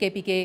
KPK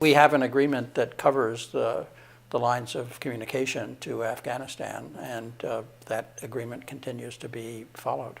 We have an agreement that covers the lines of communication to Afghanistan, and that agreement continues to be followed.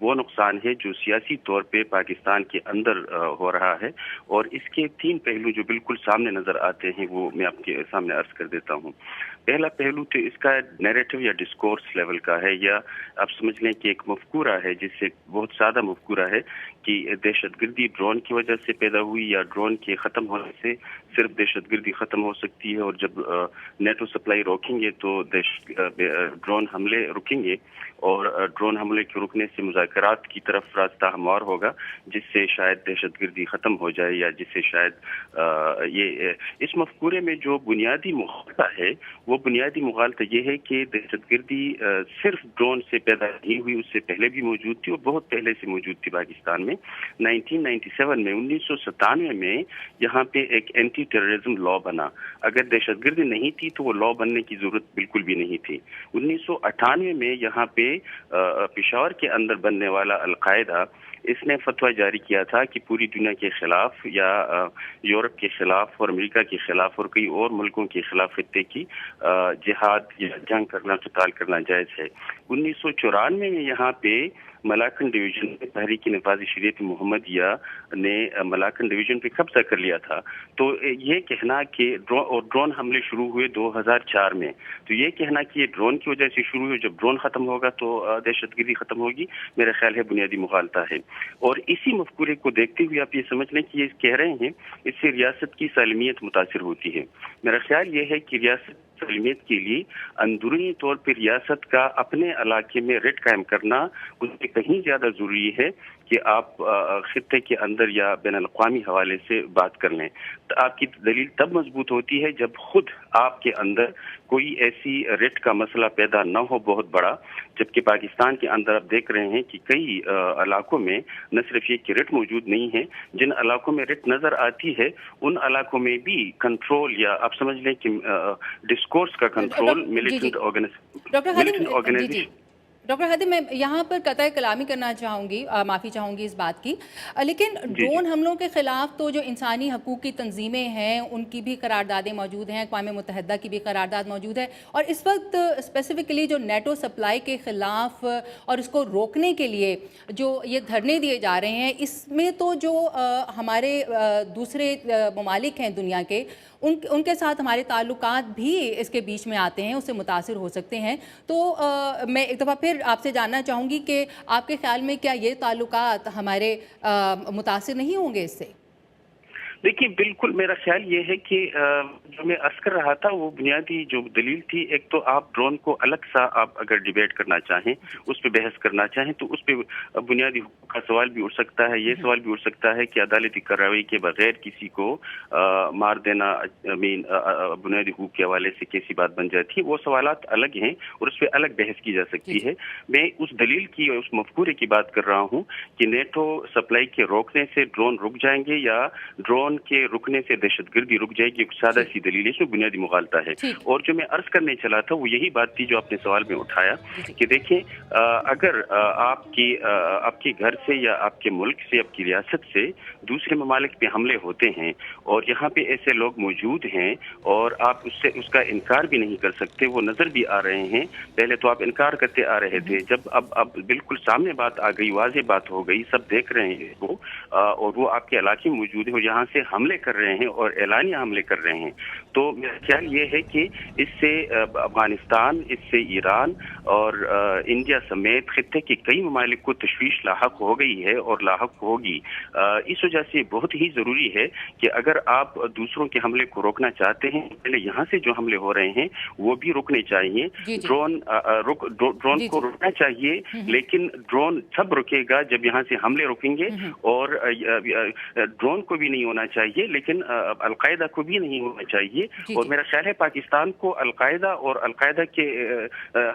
وہ نقصان ہے جو سیاسی طور پہ پاکستان کے اندر ہو رہا ہے، اور اس کے 3 پہلو جو بالکل سامنے نظر آتے ہیں وہ میں آپ کے سامنے عرض کر دیتا ہوں۔ پہلا پہلو تو اس کا نیریٹو یا ڈسکورس لیول کا ہے، یا آپ سمجھ لیں کہ ایک مفکورہ ہے جس سے بہت سادہ مفکورہ ہے کہ دہشت گردی ڈرون کی وجہ سے پیدا ہوئی، یا ڈرون کے ختم ہونے سے صرف دہشت گردی ختم ہو سکتی ہے، اور جب نیٹو سپلائی روکیں گے تو ڈرون حملے رکیں گے، اور ڈرون حملے کے رکنے سے مذاکرات کی طرف راستہ ہموار ہوگا، جس سے شاید دہشت گردی ختم ہو جائے، یا جس سے شاید یہ اس مفکورے میں جو بنیادی مغالطہ ہے وہ بنیادی مغالطہ یہ ہے کہ دہشت گردی صرف ڈرون سے پیدا نہیں ہوئی، اس سے پہلے بھی موجود تھی اور بہت پہلے سے موجود تھی پاکستان میں۔ 1997 میں 1997 میں یہاں پہ ایک اینٹی ٹیررزم لا بنا۔ اگر دہشت گردی نہیں تھی تو وہ لا بننے کی ضرورت بالکل بھی نہیں تھی۔ 1998 میں یہاں پہ پشاور کے اندر بننے والا القاعدہ، اس نے فتویٰ جاری کیا تھا کہ پوری دنیا کے خلاف، یا یورپ کے خلاف اور امریکہ کے خلاف اور کئی اور ملکوں کے خلاف خطے کی جہاد یا جنگ کرنا، قتال کرنا جائز ہے۔ 1994 میں یہاں پہ ملاکن ڈویژن میں تحریک نفاذ شریعت محمدیہ نے ملاکن ڈویژن پہ قبضہ کر لیا تھا۔ تو یہ کہنا کہ ڈرون حملے شروع ہوئے 2004 میں، تو یہ کہنا کہ یہ ڈرون کی وجہ سے شروع ہوئے، جب ڈرون ختم ہوگا تو دہشت گردی ختم ہوگی، میرا خیال ہے بنیادی مغالطہ ہے۔ اور اسی مفکورے کو دیکھتے ہوئے آپ یہ سمجھ لیں کہ یہ کہہ رہے ہیں اس سے ریاست کی سالمیت متاثر ہوتی ہے۔ میرا خیال یہ ہے کہ ریاست سالمیت کے لیے اندرونی طور پر ریاست کا اپنے علاقے میں ریٹ قائم کرنا اس سے کہیں زیادہ ضروری ہے کہ آپ خطے کے اندر یا بین الاقوامی حوالے سے بات کر لیں۔ تو آپ کی دلیل تب مضبوط ہوتی ہے جب خود آپ کے اندر کوئی ایسی ریٹ کا مسئلہ پیدا نہ ہو بہت بڑا، جبکہ پاکستان کے اندر آپ دیکھ رہے ہیں کہ کئی علاقوں میں نہ صرف یہ کہ ریٹ موجود نہیں ہے، جن علاقوں میں ریٹ نظر آتی ہے ان علاقوں میں بھی کنٹرول، یا آپ سمجھ لیں کہ ڈسکورس کا کنٹرول ملیٹنٹ آرگنائزیشن۔ ڈاکٹر خادم، میں یہاں پر قطع کلامی کرنا چاہوں گی، معافی چاہوں گی اس بات کی، لیکن ڈرون حملوں کے خلاف تو جو انسانی حقوق کی تنظیمیں ہیں ان کی بھی قراردادیں موجود ہیں، اقوام متحدہ کی بھی قرارداد موجود ہے، اور اس وقت اسپیسیفکلی جو نیٹو سپلائی کے خلاف اور اس کو روکنے کے لیے جو یہ دھرنے دیے جا رہے ہیں، اس میں تو جو ہمارے دوسرے ممالک ہیں دنیا کے، ان کے ساتھ ہمارے تعلقات بھی اس کے بیچ میں آتے ہیں، اس سے متاثر ہو سکتے ہیں۔ تو میں ایک دفعہ پھر آپ سے جاننا چاہوں گی کہ آپ کے خیال میں کیا یہ تعلقات ہمارے متاثر نہیں ہوں گے اس سے؟ دیکھیے بالکل میرا خیال یہ ہے کہ جو میں عرض کر رہا تھا وہ بنیادی جو دلیل تھی، ایک تو آپ ڈرون کو الگ سا آپ اگر ڈیبیٹ کرنا چاہیں، اس پہ بحث کرنا چاہیں، تو اس پہ بنیادی حقوق کا سوال بھی اٹھ سکتا ہے، یہ سوال بھی اٹھ سکتا ہے کہ عدالتی کارروائی کے بغیر کسی کو مار دینا بنیادی حقوق کے حوالے سے کیسی بات بن جاتی ہے، وہ سوالات الگ ہیں اور اس پہ الگ بحث کی جا سکتی ہے۔ میں اس دلیل کی اور اس مفکورے کی بات کر رہا ہوں کہ نیٹو سپلائی کے روکنے سے ڈرون رک جائیں گے یا ڈرون کے رکنے سے دہشت گردی رک جائے گی، ایک سادہ سی دلیل ہے، اس میں بنیادی مغالطہ ہے۔ اور جو میں عرض کرنے چلا تھا وہ یہی بات تھی جو آپ نے سوال میں اٹھایا کہ دیکھیں اگر آپ کے گھر سے یا آپ کے ملک سے، آپ کی ریاست سے دوسرے ممالک پہ حملے ہوتے ہیں اور یہاں پہ ایسے لوگ موجود ہیں اور آپ اس کا انکار بھی نہیں کر سکتے، وہ نظر بھی آ رہے ہیں۔ پہلے تو آپ انکار کرتے آ رہے تھے، جب اب بالکل سامنے بات آ گئی، واضح بات ہو گئی، سب دیکھ رہے ہیں وہ، اور وہ آپ کے علاقے میں موجود ہیں اور یہاں سے حملے کر رہے ہیں اور اعلانیہ حملے کر رہے ہیں، تو میرا خیال یہ ہے کہ اس سے افغانستان، اس سے ایران اور انڈیا سمیت خطے کے کئی ممالک کو تشویش لاحق ہو گئی ہے اور لاحق ہوگی۔ اس وجہ سے بہت ہی ضروری ہے کہ اگر آپ دوسروں کے حملے کو روکنا چاہتے ہیں، پہلے یہاں سے جو حملے ہو رہے ہیں وہ بھی رکنے چاہیے۔ ڈرون کو روکنا چاہیے، لیکن ڈرون سب رکے گا جب یہاں سے حملے رکیں گے، اور ڈرون کو بھی نہیں ہونا چاہیے لیکن القاعدہ کو بھی نہیں ہونا چاہیے۔ اور میرا خیال ہے پاکستان کو القاعدہ اور القاعدہ کے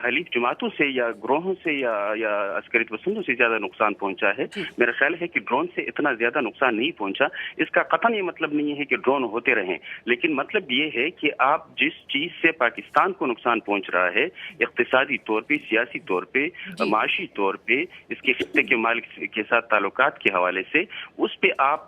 حلیف جماعتوں سے یا گروہوں سے یا عسکری پسندوں سے زیادہ نقصان پہنچا ہے۔ میرا خیال ہے کہ ڈرون سے اتنا زیادہ نقصان نہیں پہنچا۔ اس کا قطعاً یہ مطلب نہیں ہے کہ ڈرون ہوتے رہیں، لیکن مطلب یہ ہے کہ آپ جس چیز سے پاکستان کو نقصان پہنچ رہا ہے، اقتصادی طور پہ، سیاسی طور پہ، معاشی طور پہ، اس کے خطے کے مالک کے ساتھ تعلقات کے حوالے سے، اس پہ آپ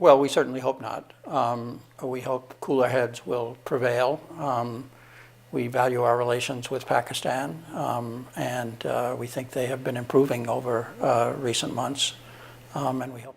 Well, we certainly hope not. We hope cooler heads will prevail. We value our relations with Pakistan, and we think they have been improving over recent months, and we hope.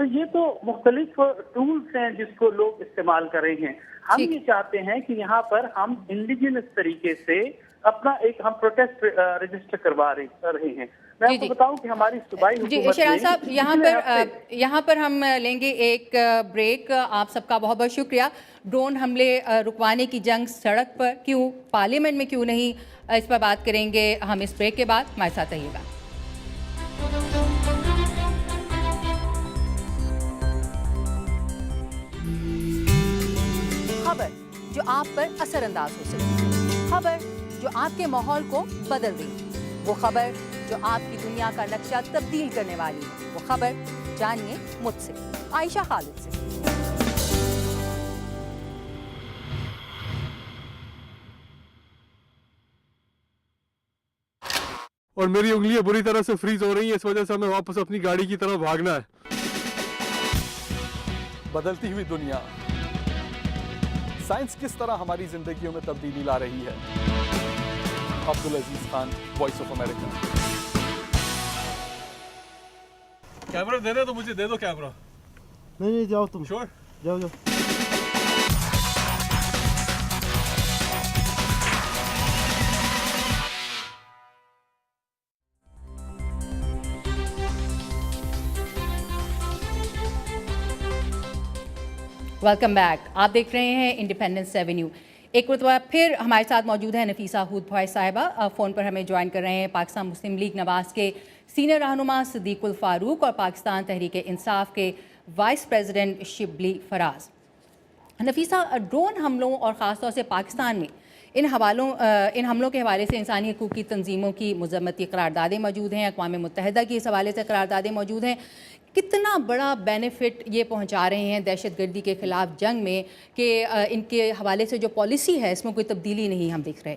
تو یہ تو مختلف ٹولز ہیں جس کو لوگ استعمال کر رہے ہیں. ہم یہ چاہتے ہیں کہ یہاں پر ہم انڈیجنس طریقے سے اپنا ایک ہم پروٹیسٹ رجسٹر کروا رہے ہیں. میں آپ کو بتاؤں کہ ہماری صوبائی حکومت شہراز صاحب یہاں پر ہم لیں گے ایک بریک. آپ سب کا بہت بہت شکریہ. ڈرون حملے رکوانے کی جنگ سڑک پر کیوں، پارلیمنٹ میں کیوں نہیں، اس پر بات کریں گے ہم اس بریک کے بعد. ہمارے ساتھ رہیے گا. خبر جو آپ پر اثر انداز ہو سکتی، خبر جو آپ کے ماحول کو بدل رہی، وہ خبر جو آپ کی دنیا کا نقشہ تبدیل کرنے والی ہے. وہ خبر جانیے مجھ سے، عائشہ خالد سے. اور میری انگلیاں بری طرح سے فریز ہو رہی ہیں، اس وجہ سے ہمیں واپس اپنی گاڑی کی طرف بھاگنا ہے. بدلتی ہوئی دنیا، سائنس کس طرح ہماری زندگیوں میں تبدیلی لا رہی ہے. Abdul Aziz Khan, voice of America. Camera دینا تو مجھے دے دو کیمرہ. نہیں جاؤ تم، شور جاؤ. Welcome back. آپ دیکھ رہے ہیں انڈیپینڈنس ایونیو. ایک مرتبہ پھر ہمارے ساتھ موجود ہیں نفیسہ ہود بھائی صاحبہ. فون پر ہمیں جوائن کر رہے ہیں پاکستان مسلم لیگ نواز کے سینئر رہنما صدیق الفاروق اور پاکستان تحریک انصاف کے vice president Shibli Faraz. Nafisa, drone حملوں اور خاص طور سے پاکستان میں ان حملوں کے حوالے سے انسانی حقوق کی تنظیموں کی مذمتی قراردادیں موجود ہیں، اقوام متحدہ کی اس حوالے سے قراردادیں موجود ہیں. کتنا بڑا بینیفٹ یہ پہنچا رہے ہیں دہشت گردی کے خلاف جنگ میں کہ ان کے حوالے سے جو پالیسی ہے اس میں کوئی تبدیلی نہیں ہم دیکھ رہے؟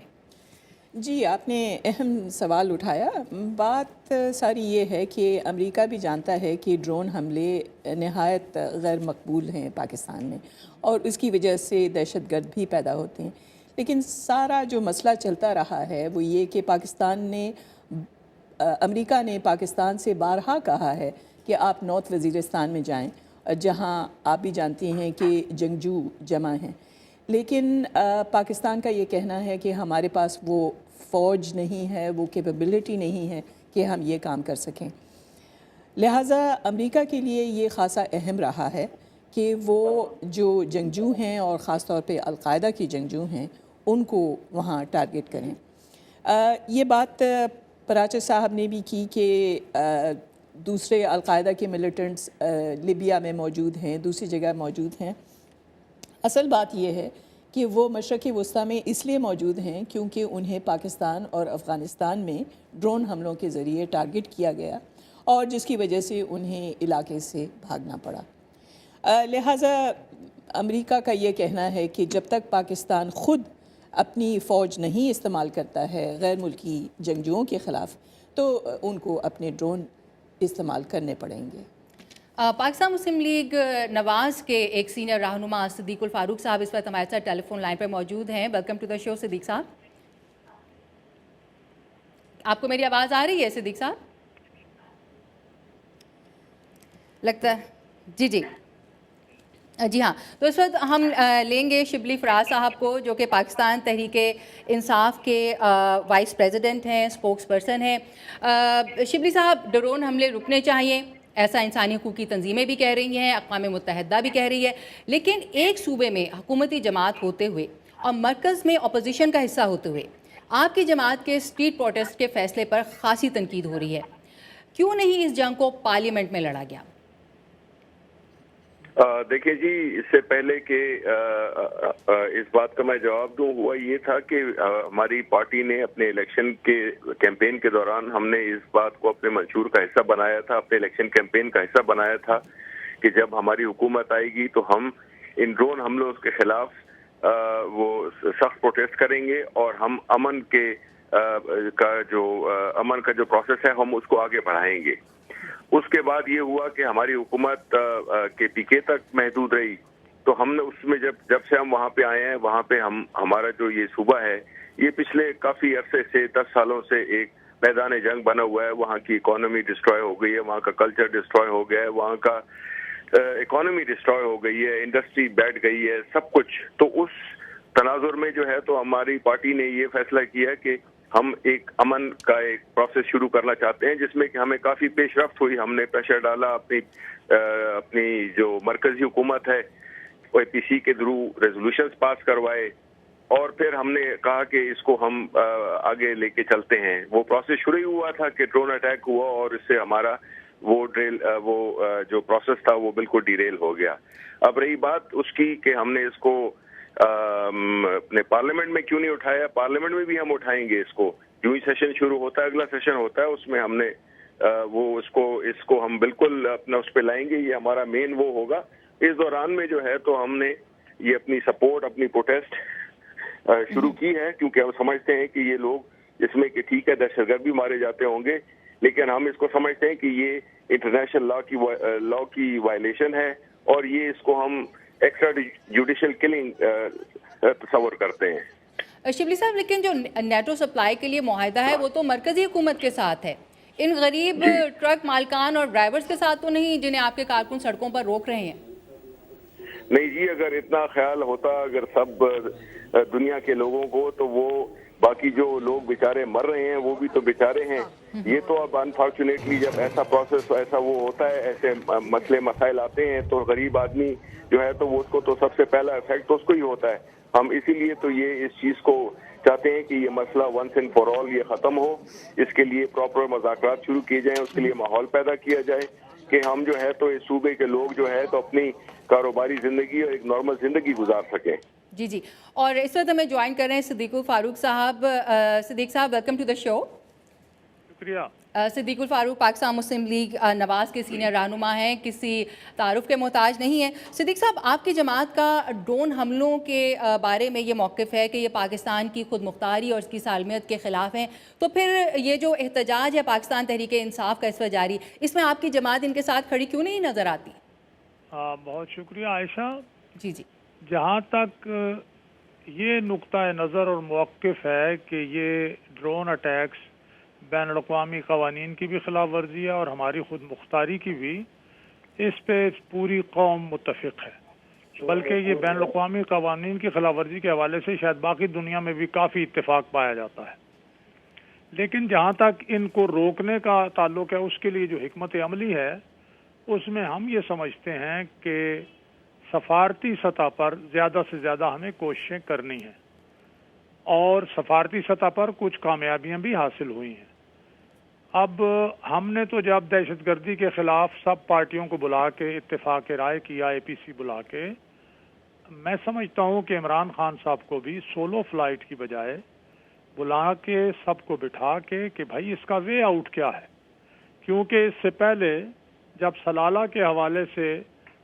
جی، آپ نے اہم سوال اٹھایا. بات ساری یہ ہے کہ امریکہ بھی جانتا ہے کہ ڈرون حملے نہایت غیر مقبول ہیں پاکستان میں، اور اس کی وجہ سے دہشت گرد بھی پیدا ہوتے ہیں. لیکن سارا جو مسئلہ چلتا رہا ہے وہ یہ کہ امریکہ نے پاکستان سے بارہا کہا ہے کہ آپ نارتھ وزیرستان میں جائیں، جہاں آپ بھی جانتی ہیں کہ جنگجو جمع ہیں. لیکن پاکستان کا یہ کہنا ہے کہ ہمارے پاس وہ فوج نہیں ہے، وہ کیپیبلٹی نہیں ہے کہ ہم یہ کام کر سکیں. لہٰذا امریکہ کے لیے یہ خاصا اہم رہا ہے کہ وہ جو جنگجو ہیں اور خاص طور پہ القاعدہ کی جنگجو ہیں ان کو وہاں ٹارگٹ کریں. یہ بات پراچر صاحب نے بھی کی کہ دوسرے القاعدہ کے ملیٹنٹس لیبیا میں موجود ہیں، دوسری جگہ موجود ہیں. اصل بات یہ ہے کہ وہ مشرق وسطیٰ میں اس لیے موجود ہیں کیونکہ انہیں پاکستان اور افغانستان میں ڈرون حملوں کے ذریعے ٹارگٹ کیا گیا اور جس کی وجہ سے انہیں علاقے سے بھاگنا پڑا. لہٰذا امریکہ کا یہ کہنا ہے کہ جب تک پاکستان خود اپنی فوج نہیں استعمال کرتا ہے غیر ملکی جنگجوؤں کے خلاف تو ان کو اپنے ڈرون استعمال کرنے پڑیں گے. پاکستان مسلم لیگ نواز کے ایک سینئر رہنما صدیق الفاروق صاحب اس وقت ہمارے ساتھ ٹیلی فون لائن پر موجود ہیں. ویلکم ٹو دا شو صدیق صاحب. آپ کو میری آواز آ رہی ہے صدیق صاحب؟ لگتا ہے جی ہاں. تو اس وقت ہم لیں گے شبلی فراز صاحب کو جو کہ پاکستان تحریک انصاف کے وائس پریزیڈنٹ ہیں، اسپوکس پرسن ہیں. شبلی صاحب، ڈرون حملے رکنے چاہیے، ایسا انسانی حقوق کی تنظیمیں بھی کہہ رہی ہیں، اقوام متحدہ بھی کہہ رہی ہے. لیکن ایک صوبے میں حکومتی جماعت ہوتے ہوئے اور مرکز میں اپوزیشن کا حصہ ہوتے ہوئے آپ کی جماعت کے اسٹریٹ پروٹیسٹ کے فیصلے پر خاصی تنقید ہو رہی ہے. کیوں نہیں اس جنگ کو پارلیمنٹ میں لڑا گیا؟ دیکھیں جی، اس سے پہلے کہ اس بات کا میں جواب دوں، ہوا یہ تھا کہ ہماری پارٹی نے اپنے الیکشن کے کیمپین کے دوران ہم نے اس بات کو اپنے منشور کا حصہ بنایا تھا، اپنے الیکشن کیمپین کا حصہ بنایا تھا کہ جب ہماری حکومت آئے گی تو ہم ان ڈرون حملوں کے خلاف وہ سخت پروٹیسٹ کریں گے اور ہم امن کا جو پروسیس ہے ہم اس کو آگے بڑھائیں گے. اس کے بعد یہ ہوا کہ ہماری حکومت کے PK تک محدود رہی، تو ہم نے اس میں جب سے ہم وہاں پہ آئے ہیں وہاں پہ ہمارا جو یہ صوبہ ہے یہ پچھلے کافی عرصے سے 10 سالوں سے ایک میدان جنگ بنا ہوا ہے. وہاں کی اکانومی ڈسٹروائے ہو گئی ہے، وہاں کا کلچر ڈسٹروائے ہو گیا ہے، وہاں کا اکانومی ڈسٹروائے ہو گئی ہے, انڈسٹری بیٹھ گئی ہے, سب کچھ. تو اس تناظر میں جو ہے تو ہماری پارٹی نے یہ فیصلہ کیا کہ ہم ایک امن کا ایک پروسیس شروع کرنا چاہتے ہیں, جس میں کہ ہمیں کافی پیش رفت ہوئی. ہم نے پریشر ڈالا, اپنی جو مرکزی حکومت ہے اے پی سی کے تھرو ریزولوشنز پاس کروائے, اور پھر ہم نے کہا کہ اس کو ہم آگے لے کے چلتے ہیں. وہ پروسیس شروع ہی ہوا تھا کہ ڈرون اٹیک ہوا, اور اس سے ہمارا وہ جو پروسیس تھا وہ بالکل ڈیریل ہو گیا. اب رہی بات اس کی کہ ہم نے اس کو اپنے پارلیمنٹ میں کیوں نہیں اٹھایا. پارلیمنٹ میں بھی ہم اٹھائیں گے اس کو. جو ہی سیشن شروع ہوتا ہے, اگلا سیشن ہوتا ہے, اس میں ہم نے وہ اس کو ہم بالکل اپنا اس پہ لائیں گے. یہ ہمارا مین وہ ہوگا. اس دوران میں جو ہے تو ہم نے یہ اپنی سپورٹ, اپنی پروٹیسٹ شروع کی ہے, کیونکہ ہم سمجھتے ہیں کہ یہ لوگ اس میں کہ ٹھیک ہے دہشت گرد بھی مارے جاتے ہوں گے, لیکن ہم اس کو سمجھتے ہیں کہ یہ انٹرنیشنل لا کی وائلیشن ہے, اور یہ اس کو ہم ایکسٹرا جوڈیشل کلنگ تصور کرتے ہیں. شبلی صاحب, لیکن جو نیٹو سپلائی کے لیے معاہدہ ہے وہ تو مرکزی حکومت کے ساتھ ہے, ان غریب ٹرک مالکان اور ڈرائیورز کے ساتھ تو نہیں جنہیں آپ کے کارکن سڑکوں پر روک رہے ہیں. نہیں جی, اگر اتنا خیال ہوتا اگر سب دنیا کے لوگوں کو, تو وہ باقی جو لوگ بیچارے مر رہے ہیں وہ بھی تو بیچارے ہیں. یہ تو اب انفارچونیٹلی جب ایسا پروسیس ایسا وہ ہوتا ہے, ایسے مسئلے مسائل آتے ہیں, تو غریب آدمی جو ہے تو وہ اس کو تو سب سے پہلا افیکٹ تو اس کو ہی ہوتا ہے. ہم اسی لیے تو یہ اس چیز کو چاہتے ہیں کہ یہ مسئلہ ونس اینڈ فار آل یہ ختم ہو. اس کے لیے پراپر مذاکرات شروع کیے جائیں, اس کے لیے ماحول پیدا کیا جائے کہ ہم جو ہے تو اس صوبے کے لوگ جو ہے تو اپنی کاروباری زندگی اور ایک نارمل زندگی گزار سکیں. جی جی, اور اس وقت ہمیں جوائن کر رہے ہیں صدیق الفاروق صاحب. صدیق صاحب, ویلکم ٹو دا شو. شکریہ. صدیق الفاروق پاکستان مسلم لیگ نواز کے سینئر رہنما ہیں, کسی تعارف کے محتاج نہیں ہیں. صدیق صاحب, آپ کی جماعت کا ڈرون حملوں کے بارے میں یہ موقف ہے کہ یہ پاکستان کی خود مختاری اور اس کی سالمیت کے خلاف ہیں, تو پھر یہ جو احتجاج ہے پاکستان تحریک انصاف کا اس وقت جاری, اس میں آپ کی جماعت ان کے ساتھ کھڑی کیوں نہیں نظر آتی؟ بہت شکریہ عائشہ. جی جی, جہاں تک یہ نقطہ نظر اور موقف ہے کہ یہ ڈرون اٹیکس بین الاقوامی قوانین کی بھی خلاف ورزی ہے اور ہماری خود مختاری کی بھی, اس پہ پوری قوم متفق ہے. بلکہ یہ بین الاقوامی قوانین کی خلاف ورزی کے حوالے سے شاید باقی دنیا میں بھی کافی اتفاق پایا جاتا ہے. لیکن جہاں تک ان کو روکنے کا تعلق ہے, اس کے لیے جو حکمت عملی ہے اس میں ہم یہ سمجھتے ہیں کہ سفارتی سطح پر زیادہ سے زیادہ ہمیں کوششیں کرنی ہیں, اور سفارتی سطح پر کچھ کامیابیاں بھی حاصل ہوئی ہیں. اب ہم نے تو جب دہشت گردی کے خلاف سب پارٹیوں کو بلا کے اتفاق رائے کیا, اے پی سی بلا کے, میں سمجھتا ہوں کہ عمران خان صاحب کو بھی سولو فلائٹ کی بجائے بلا کے سب کو بٹھا کے کہ بھائی اس کا وے آؤٹ کیا ہے. کیونکہ اس سے پہلے جب سلالہ کے حوالے سے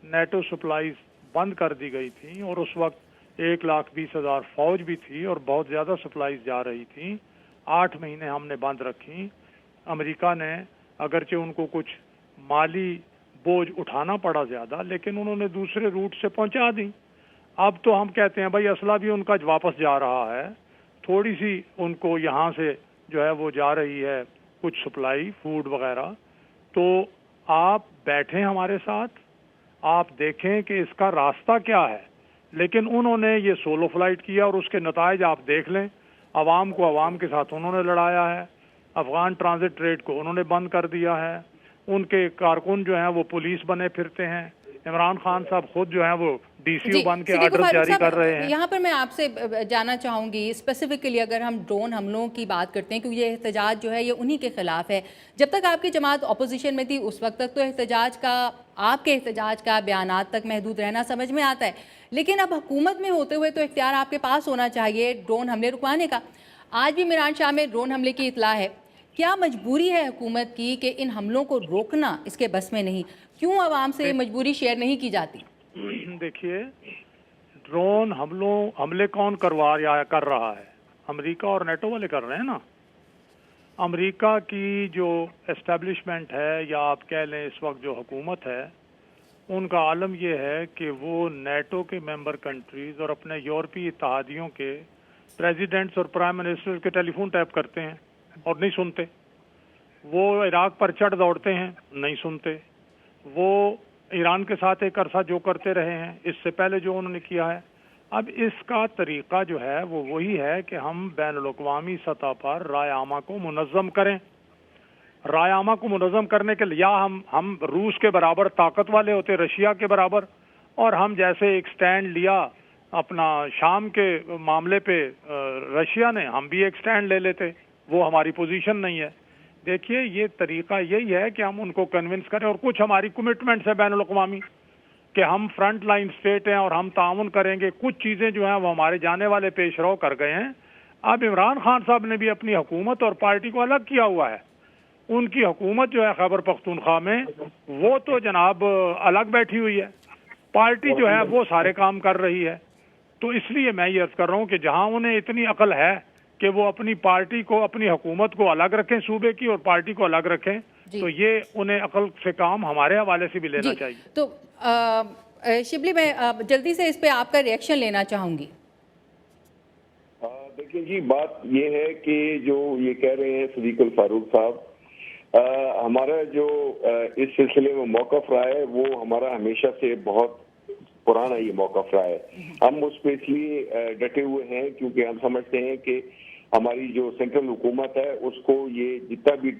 نیٹو سپلائیز بند کر دی گئی تھیں, اور اس وقت 1,20,000 فوج بھی تھی اور بہت زیادہ سپلائیز جا رہی تھیں, 8 مہینے ہم نے بند رکھی. امریکہ نے اگرچہ ان کو کچھ مالی بوجھ اٹھانا پڑا زیادہ, لیکن انہوں نے دوسرے روٹ سے پہنچا دی. اب تو ہم کہتے ہیں بھائی اسلحہ بھی ان کا واپس جا رہا ہے, تھوڑی سی ان کو یہاں سے جو ہے وہ جا رہی ہے کچھ سپلائی فوڈ وغیرہ. تو آپ بیٹھیں ہمارے ساتھ, آپ دیکھیں کہ اس کا راستہ کیا ہے. لیکن انہوں نے یہ سولو فلائٹ کیا اور اس کے نتائج آپ دیکھ لیں. عوام کو عوام کے ساتھ انہوں نے لڑایا ہے, افغان ٹرانزٹ ٹریڈ کو انہوں نے بند کر دیا ہے, ان کے کارکن جو ہیں وہ پولیس بنے پھرتے ہیں, عمران خان صاحب خود جو ہیں وہ ڈی سی او بن کے آرڈر جاری کر رہے ہیں. یہاں پر میں آپ سے جاننا چاہوں گی اسپیسیفکلی, اگر ہم ڈرون حملوں کی بات کرتے ہیں, کیونکہ یہ احتجاج جو ہے یہ انہی کے خلاف ہے. جب تک آپ کی جماعت اپوزیشن میں تھی اس وقت تک تو احتجاج کا, آپ کے احتجاج کا بیانات تک محدود رہنا سمجھ میں آتا ہے, لیکن اب حکومت میں ہوتے ہوئے تو اختیار آپ کے پاس ہونا چاہیے ڈرون حملے رکوانے کا. آج بھی میران شاہ میں ڈرون حملے کی اطلاع ہے. کیا مجبوری ہے حکومت کی کہ ان حملوں کو روکنا اس کے بس میں نہیں؟ کیوں عوام سے مجبوری شیئر نہیں کی جاتی؟ دیکھیے, ڈرون حملے کون کر رہا ہے؟ امریکہ اور نیٹو والے کر رہے ہیں نا. امریکہ کی جو اسٹیبلشمنٹ ہے, یا آپ کہہ لیں اس وقت جو حکومت ہے, ان کا عالم یہ ہے کہ وہ نیٹو کے ممبر کنٹریز اور اپنے یورپی اتحادیوں کے پریزیڈنٹس اور پرائم منسٹر کے ٹیلی فون ٹیپ کرتے ہیں اور نہیں سنتے. وہ عراق پر چڑھ دوڑتے ہیں, نہیں سنتے. وہ ایران کے ساتھ ایک عرصہ جو کرتے رہے ہیں، اس سے پہلے جو انہوں نے کیا ہے، اب اس کا طریقہ جو ہے وہ وہی ہے کہ ہم بین الاقوامی سطح پر رائے عامہ کو منظم کریں. رائے عامہ کو منظم کرنے کے لیے ہم روس کے برابر طاقت والے ہوتے، رشیا کے برابر، اور ہم جیسے ایک سٹینڈ لیا اپنا شام کے معاملے پہ رشیا نے، ہم بھی ایک سٹینڈ لے لیتے. وہ ہماری پوزیشن نہیں ہے. دیکھیے یہ طریقہ یہی ہے کہ ہم ان کو کنونس کریں، اور کچھ ہماری کمٹمنٹس ہے بین الاقوامی کہ ہم فرنٹ لائن اسٹیٹ ہیں اور ہم تعاون کریں گے. کچھ چیزیں جو ہیں وہ ہمارے جانے والے پیش رو کر گئے ہیں. اب عمران خان صاحب نے بھی اپنی حکومت اور پارٹی کو الگ کیا ہوا ہے. ان کی حکومت جو ہے خیبر پختونخوا میں وہ تو جناب الگ بیٹھی ہوئی ہے، پارٹی جو ہے وہ سارے کام کر رہی ہے. تو اس لیے میں یہ عرض کر رہا ہوں کہ جہاں انہیں اتنی عقل ہے کہ وہ اپنی پارٹی کو، اپنی حکومت کو الگ رکھیں صوبے کی، اور پارٹی کو الگ رکھیں، تو یہ انہیں عقل سے کام ہمارے حوالے سے بھی لینا چاہیے. تو شبلی میں جلدی سے اس پہ آپ کا ریئیکشن لینا چاہوں گی. دیکھیں جی، بات یہ ہے کہ جو یہ کہہ رہے ہیں صدیق الفاروق صاحب، ہمارا جو اس سلسلے میں موقف رہا ہے وہ ہمارا ہمیشہ سے بہت پرانا یہ موقف رہا ہے. ہم اس پہ اس لیے ڈٹے ہوئے ہیں کیونکہ ہم سمجھتے ہیں کہ ہماری جو سینٹرل حکومت ہے اس کو یہ جتنا بھی،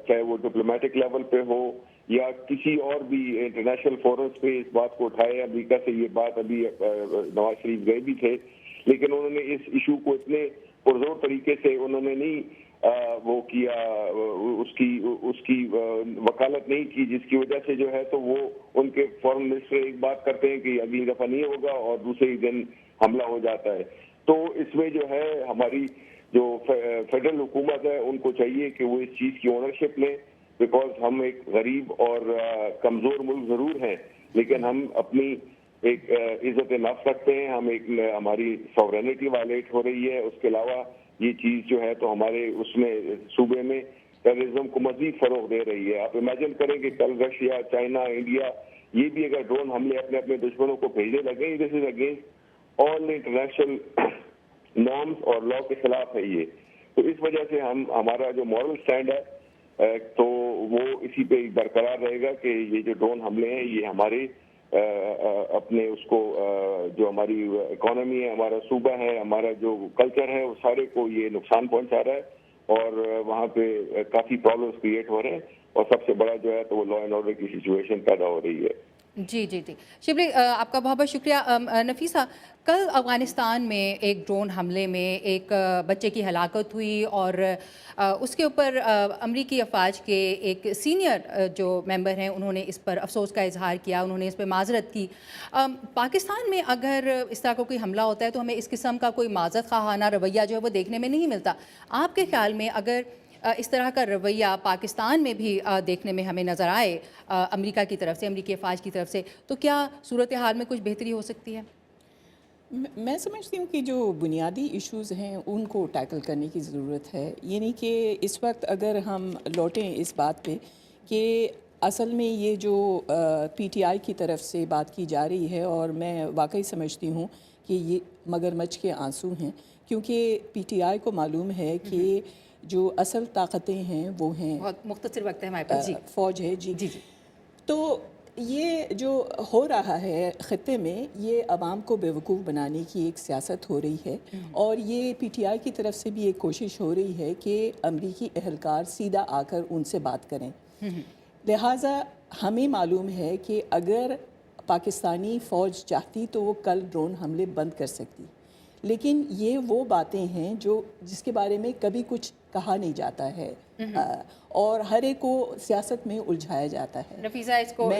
چاہے وہ ڈپلومیٹک لیول پہ ہو یا کسی اور بھی انٹرنیشنل فورمز پہ اس بات کو اٹھائے. امریکہ سے یہ بات ابھی نواز شریف گئے بھی تھے، لیکن انہوں نے اس ایشو کو اتنے پرزور طریقے سے انہوں نے نہیں وہ کیا، اس کی وکالت نہیں کی، جس کی وجہ سے جو ہے تو وہ ان کے فورن منسٹر ایک بات کرتے ہیں کہ اگلی دفعہ نہیں ہوگا اور دوسرے دن حملہ ہو جاتا ہے. تو اس میں جو ہے ہماری جو فیڈرل حکومت ہے ان کو چاہیے کہ وہ اس چیز کی اونرشپ لیں، بیکاز ہم ایک غریب اور کمزور ملک ضرور ہیں، لیکن ہم اپنی ایک عزت نفس رکھتے ہیں. ہم ایک ہماری ساورینٹی وائلیٹ ہو رہی ہے. اس کے علاوہ یہ چیز جو ہے تو ہمارے اس میں صوبے میں ٹیررزم کو مزید فروغ دے رہی ہے. آپ امیجن کریں کہ کل رشیا، چائنا، انڈیا یہ بھی اگر ڈرون حملے اپنے اپنے دشمنوں کو بھیجنے لگے، this is against all international norms اور لا کے خلاف ہے یہ. تو اس وجہ سے ہمارا جو مورل سٹینڈ ہے تو وہ اسی پہ برقرار رہے گا کہ یہ جو ڈرون حملے ہیں یہ ہمارے اپنے اس کو جو ہماری اکانومی ہے، ہمارا صوبہ ہے، ہمارا جو کلچر ہے، وہ سارے کو یہ نقصان پہنچا رہا ہے اور وہاں پہ کافی پرابلمس کریٹ ہو رہے ہیں، اور سب سے بڑا جو ہے تو وہ لا اینڈ آرڈر کی سچویشن پیدا ہو رہی ہے. جی جی جی شبلی، آپ کا بہت بہت شکریہ. نفیسہ، کل افغانستان میں ایک ڈرون حملے میں ایک بچے کی ہلاکت ہوئی اور اس کے اوپر امریکی افواج کے ایک سینئر جو ممبر ہیں انہوں نے اس پر افسوس کا اظہار کیا، انہوں نے اس پہ معذرت کی. پاکستان میں اگر اس طرح کا کوئی حملہ ہوتا ہے تو ہمیں اس قسم کا کوئی معذرت خواہانہ رویہ جو ہے وہ دیکھنے میں نہیں ملتا. آپ کے خیال میں اگر اس طرح کا رویہ پاکستان میں بھی دیکھنے میں ہمیں نظر آئے امریکہ کی طرف سے، امریکی افواج کی طرف سے، تو کیا صورتحال میں کچھ بہتری ہو سکتی ہے؟ میں سمجھتی ہوں کہ جو بنیادی ایشوز ہیں ان کو ٹیکل کرنے کی ضرورت ہے. یعنی کہ اس وقت اگر ہم لوٹیں اس بات پہ کہ اصل میں یہ جو پی ٹی آئی کی طرف سے بات کی جا رہی ہے، اور میں واقعی سمجھتی ہوں کہ یہ مگرمچھ کے آنسو ہیں، کیونکہ پی ٹی آئی کو معلوم ہے کہ جو اصل طاقتیں ہیں وہ ہیں، بہت مختصر وقت ہے ہمارے پاس، فوج ہے. جی. تو یہ جو ہو رہا ہے خطے میں، یہ عوام کو بیوقوف بنانے کی ایک سیاست ہو رہی ہے، اور یہ پی ٹی آئی کی طرف سے بھی ایک کوشش ہو رہی ہے کہ امریکی اہلکار سیدھا آ کر ان سے بات کریں. لہٰذا ہمیں معلوم ہے کہ اگر پاکستانی فوج چاہتی تو وہ کل ڈرون حملے بند کر سکتی، لیکن یہ وہ باتیں ہیں جس کے بارے میں کبھی کچھ کہا نہیں جاتا ہے اور ہر ایک کو سیاست میں الجھایا جاتا ہے. نفیسہ، اس کو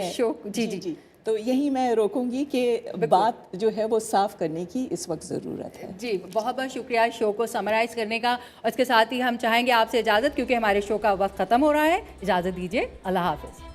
جی تو یہی میں روکوں گی کہ بات جو ہے وہ صاف کرنے کی اس وقت ضرورت ہے. جی بہت بہت شکریہ شو کو سمرائز کرنے کا، اور اس کے ساتھ ہی ہم چاہیں گے آپ سے اجازت، کیونکہ ہمارے شو کا وقت ختم ہو رہا ہے. اجازت دیجیے، اللہ حافظ.